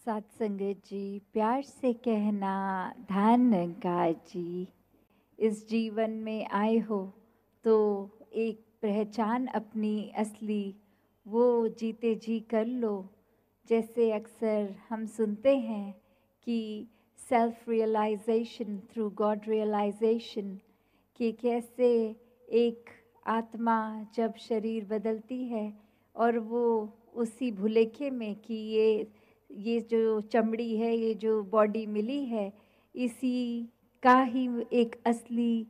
सत्संगत जी, प्यार से कहना ध्यान निरंकार जी। इस जीवन में आए हो तो एक पहचान अपनी असली वो जीते जी कर लो। जैसे अक्सर हम सुनते हैं कि self realisation through God realisation, कि कैसे एक आत्मा जब शरीर बदलती है और वो उसी भुलेखे में कि ये जो चमड़ी है, ये जो बॉडी मिली है, इसी का ही एक असली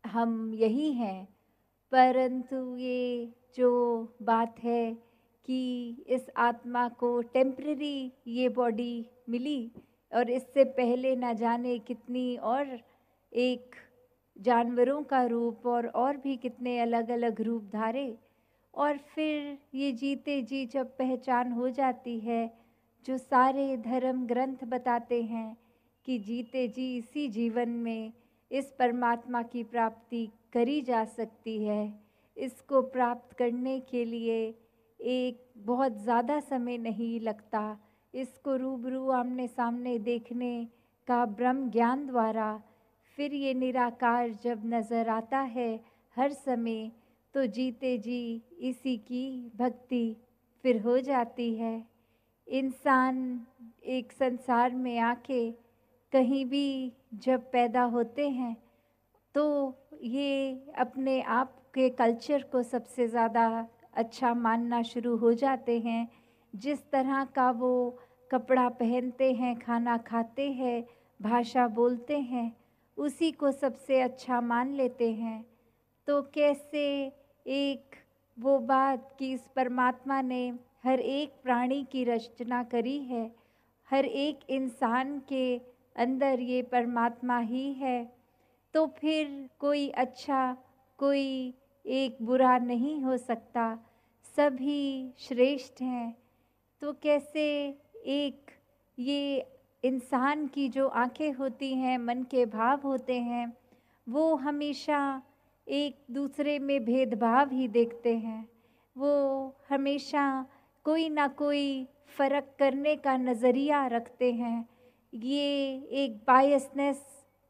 हम यही हैं। परंतु ये जो बात है कि इस आत्मा को टेम्पररी ये बॉडी मिली और इससे पहले न जाने कितनी और एक जानवरों का रूप और भी कितने अलग अलग रूप धारे, और फिर ये जीते जी जब पहचान हो जाती है, जो सारे धर्म ग्रंथ बताते हैं कि जीते जी इसी जीवन में इस परमात्मा की प्राप्ति करी जा सकती है। इसको प्राप्त करने के लिए एक बहुत ज़्यादा समय नहीं लगता। इसको रूबरू आमने सामने देखने का ब्रह्म ज्ञान द्वारा फिर ये निराकार जब नज़र आता है हर समय, तो जीते जी इसी की भक्ति फिर हो जाती है। इंसान एक संसार में आके कहीं भी जब पैदा होते हैं तो ये अपने आप के कल्चर को सबसे ज़्यादा अच्छा मानना शुरू हो जाते हैं। जिस तरह का वो कपड़ा पहनते हैं, खाना खाते हैं, भाषा बोलते हैं, उसी को सबसे अच्छा मान लेते हैं। तो कैसे एक वो बात कि इस परमात्मा ने हर एक प्राणी की रचना करी है, हर एक इंसान के अंदर ये परमात्मा ही है, तो फिर कोई अच्छा कोई एक बुरा नहीं हो सकता, सभी श्रेष्ठ हैं। तो कैसे एक ये इंसान की जो आंखें होती हैं, मन के भाव होते हैं, वो हमेशा एक दूसरे में भेदभाव ही देखते हैं। वो हमेशा कोई ना कोई फ़र्क करने का नज़रिया रखते हैं। ये एक बायसनेस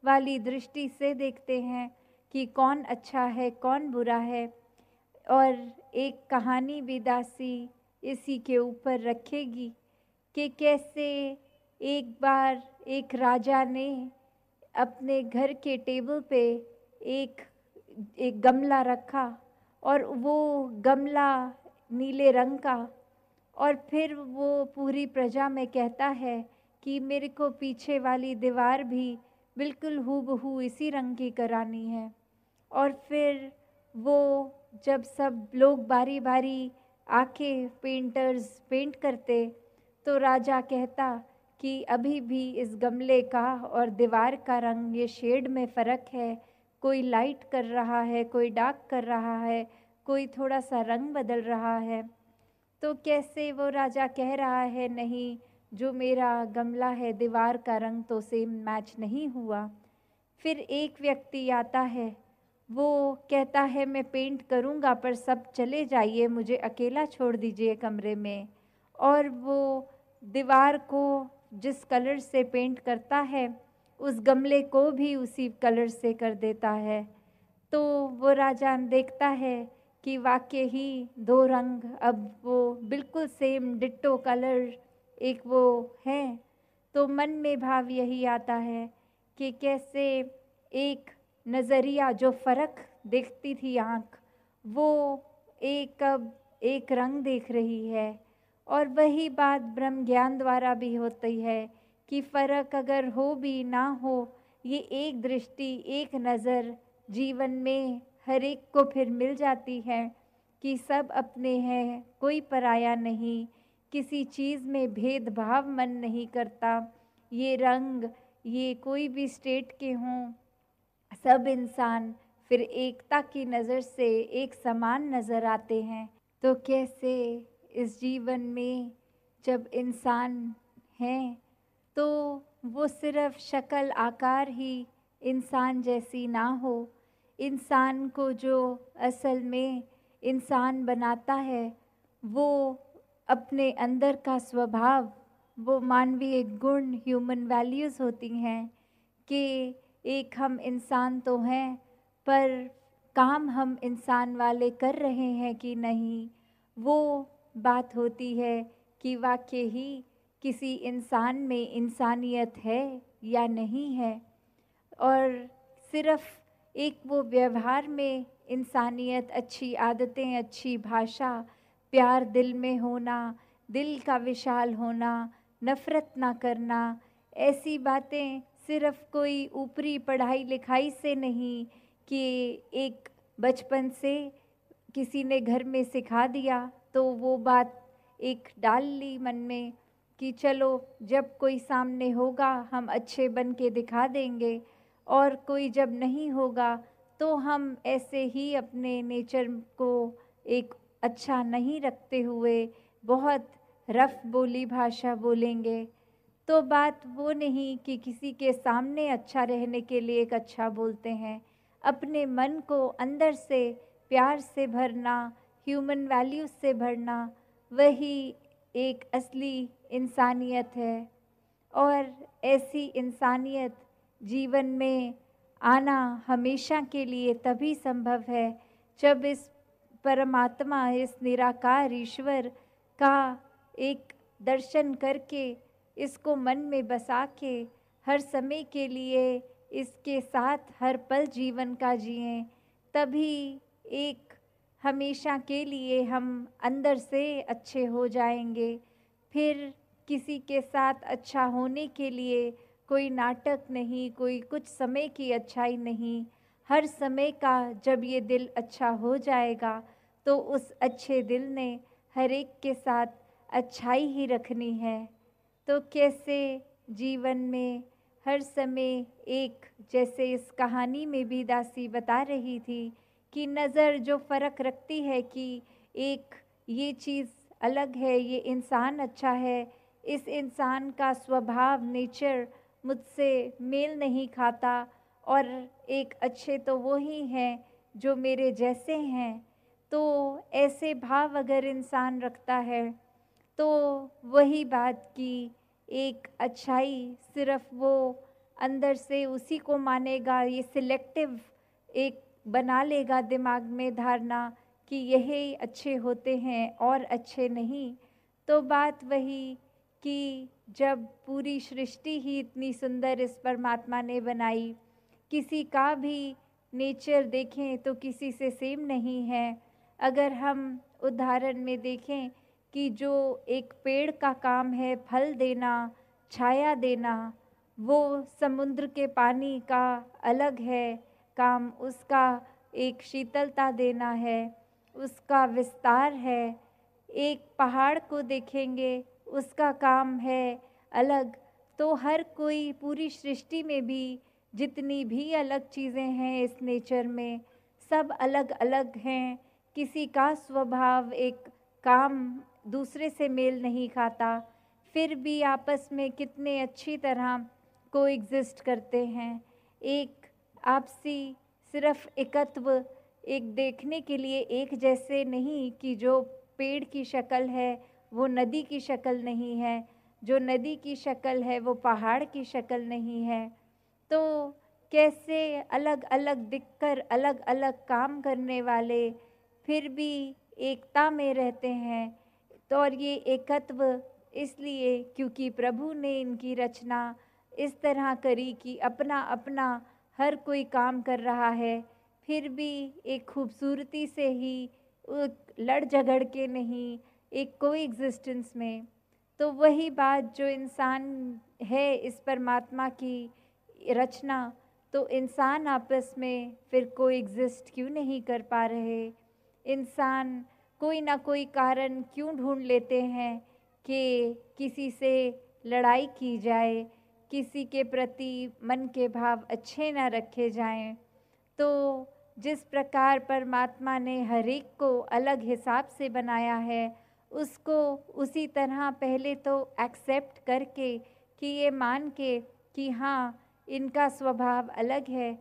वाली दृष्टि से देखते हैं कि कौन अच्छा है, कौन बुरा है। और एक कहानी भी दासी इसी के ऊपर रखेगी कि कैसे एक बार एक राजा ने अपने घर के टेबल पे एक गमला रखा, और वो गमला नीले रंग का, और फिर वो पूरी प्रजा में कहता है कि मेरे को पीछे वाली दीवार भी बिल्कुल हूबहू इसी रंग की करानी है। और फिर वो जब सब लोग बारी बारी आके पेंटर्स पेंट करते, तो राजा कहता कि अभी भी इस गमले का और दीवार का रंग, ये शेड में फ़र्क है। कोई लाइट कर रहा है, कोई डार्क कर रहा है, कोई थोड़ा सा रंग बदल रहा है। तो कैसे वो राजा कह रहा है, नहीं, जो मेरा गमला है, दीवार का रंग तो सेम मैच नहीं हुआ। फिर एक व्यक्ति आता है, वो कहता है मैं पेंट करूँगा, पर सब चले जाइए, मुझे अकेला छोड़ दीजिए कमरे में। और वो दीवार को जिस कलर से पेंट करता है, उस गमले को भी उसी कलर से कर देता है। तो वो राजा देखता है कि वाकई ही दो रंग अब वो बिल्कुल सेम डिट्टो कलर एक वो हैं। तो मन में भाव यही आता है कि कैसे एक नज़रिया जो फ़र्क देखती थी आँख, वो एक अब एक रंग देख रही है। और वही बात ब्रह्म ज्ञान द्वारा भी होती है कि फ़र्क अगर हो भी ना हो, ये एक दृष्टि, एक नज़र जीवन में हर एक को फिर मिल जाती है कि सब अपने हैं, कोई पराया नहीं, किसी चीज़ में भेदभाव मन नहीं करता। ये रंग, ये कोई भी स्टेट के हों, सब इंसान फिर एकता की नज़र से एक समान नज़र आते हैं। तो कैसे इस जीवन में जब इंसान हैं, तो वो सिर्फ शक्ल आकार ही इंसान जैसी ना हो। इंसान को जो असल में इंसान बनाता है, वो अपने अंदर का स्वभाव वो मानवीय गुण, ह्यूमन वैल्यूज़ होती हैं कि एक हम इंसान तो हैं, पर काम हम इंसान वाले कर रहे हैं कि नहीं, वो बात होती है कि वाक़ई ही किसी इंसान में इंसानियत है या नहीं है। और सिर्फ़ एक वो व्यवहार में इंसानियत, अच्छी आदतें, अच्छी भाषा, प्यार दिल में होना, दिल का विशाल होना, नफ़रत ना करना, ऐसी बातें सिर्फ़ कोई ऊपरी पढ़ाई लिखाई से नहीं कि एक बचपन से किसी ने घर में सिखा दिया तो वो बात एक डाल ली मन में कि चलो जब कोई सामने होगा हम अच्छे बन के दिखा देंगे, और कोई जब नहीं होगा तो हम ऐसे ही अपने नेचर को एक अच्छा नहीं रखते हुए बहुत रफ बोली भाषा बोलेंगे। तो बात वो नहीं कि किसी के सामने अच्छा रहने के लिए एक अच्छा बोलते हैं, अपने मन को अंदर से प्यार से भरना, ह्यूमन वैल्यूज़ से भरना, वही एक असली इंसानियत है। और ऐसी इंसानियत जीवन में आना हमेशा के लिए तभी संभव है जब इस परमात्मा, इस निराकार ईश्वर का एक दर्शन करके, इसको मन में बसा के हर समय के लिए इसके साथ हर पल जीवन का जिएं, तभी एक हमेशा के लिए हम अंदर से अच्छे हो जाएंगे। फिर किसी के साथ अच्छा होने के लिए कोई नाटक नहीं, कोई कुछ समय की अच्छाई नहीं, हर समय का जब ये दिल अच्छा हो जाएगा तो उस अच्छे दिल ने हर एक के साथ अच्छाई ही रखनी है। तो कैसे जीवन में हर समय एक, जैसे इस कहानी में भी दासी बता रही थी कि नज़र जो फ़र्क रखती है कि एक ये चीज़ अलग है, ये इंसान अच्छा है, इस इंसान का स्वभाव, नेचर मुझसे मेल नहीं खाता, और एक अच्छे तो वो ही हैं जो मेरे जैसे हैं। तो ऐसे भाव अगर इंसान रखता है तो वही बात कि एक अच्छाई सिर्फ़ वो अंदर से उसी को मानेगा, ये सिलेक्टिव एक बना लेगा दिमाग में धारणा कि यही अच्छे होते हैं और अच्छे नहीं। तो बात वही कि जब पूरी सृष्टि ही इतनी सुंदर इस परमात्मा ने बनाई, किसी का भी नेचर देखें तो किसी से सेम नहीं है। अगर हम उदाहरण में देखें कि जो एक पेड़ का काम है फल देना, छाया देना, वो समुद्र के पानी का अलग है काम, उसका एक शीतलता देना है, उसका विस्तार है। एक पहाड़ को देखेंगे, उसका काम है अलग। तो हर कोई पूरी सृष्टि में भी जितनी भी अलग चीज़ें हैं इस नेचर में, सब अलग अलग हैं। किसी का स्वभाव, एक काम दूसरे से मेल नहीं खाता, फिर भी आपस में कितने अच्छी तरह कोएग्जिस्ट करते हैं। एक आपसी सिर्फ एकत्व, एक देखने के लिए एक जैसे नहीं कि जो पेड़ की शक्ल है वो नदी की शक्ल नहीं है, जो नदी की शक्ल है वो पहाड़ की शक्ल नहीं है। तो कैसे अलग अलग दिखकर अलग अलग काम करने वाले फिर भी एकता में रहते हैं। तो और ये एकत्व इसलिए क्योंकि प्रभु ने इनकी रचना इस तरह करी कि अपना अपना हर कोई काम कर रहा है, फिर भी एक खूबसूरती से ही, लड़ झगड़ के नहीं, एक कोएग्जिस्टेंस में। तो वही बात जो इंसान है इस परमात्मा की रचना, तो इंसान आपस में फिर कोएग्जिस्ट क्यों नहीं कर पा रहे? इंसान कोई ना कोई कारण क्यों ढूंढ लेते हैं कि किसी से लड़ाई की जाए, किसी के प्रति मन के भाव अच्छे ना रखे जाएं। तो जिस प्रकार परमात्मा ने हर एक को अलग हिसाब से बनाया है, उसको उसी तरह पहले तो एक्सेप्ट करके कि ये मान के कि हाँ इनका स्वभाव अलग है,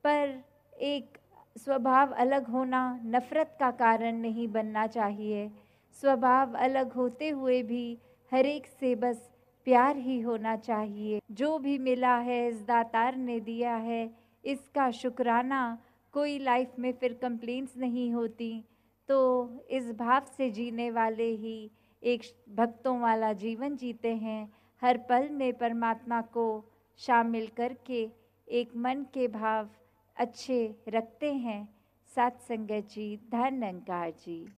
पर एक स्वभाव अलग होना नफ़रत का कारण नहीं बनना चाहिए। स्वभाव अलग होते हुए भी हर एक से बस प्यार ही होना चाहिए। जो भी मिला है इस दातार ने दिया है, इसका शुक्राना, कोई लाइफ में फिर कंप्लेंट्स नहीं होती। तो इस भाव से जीने वाले ही एक भक्तों वाला जीवन जीते हैं। हर पल में परमात्मा को शामिल करके एक मन के भाव अच्छे रखते हैं। सत्संगत जी, धन निरंकार जी।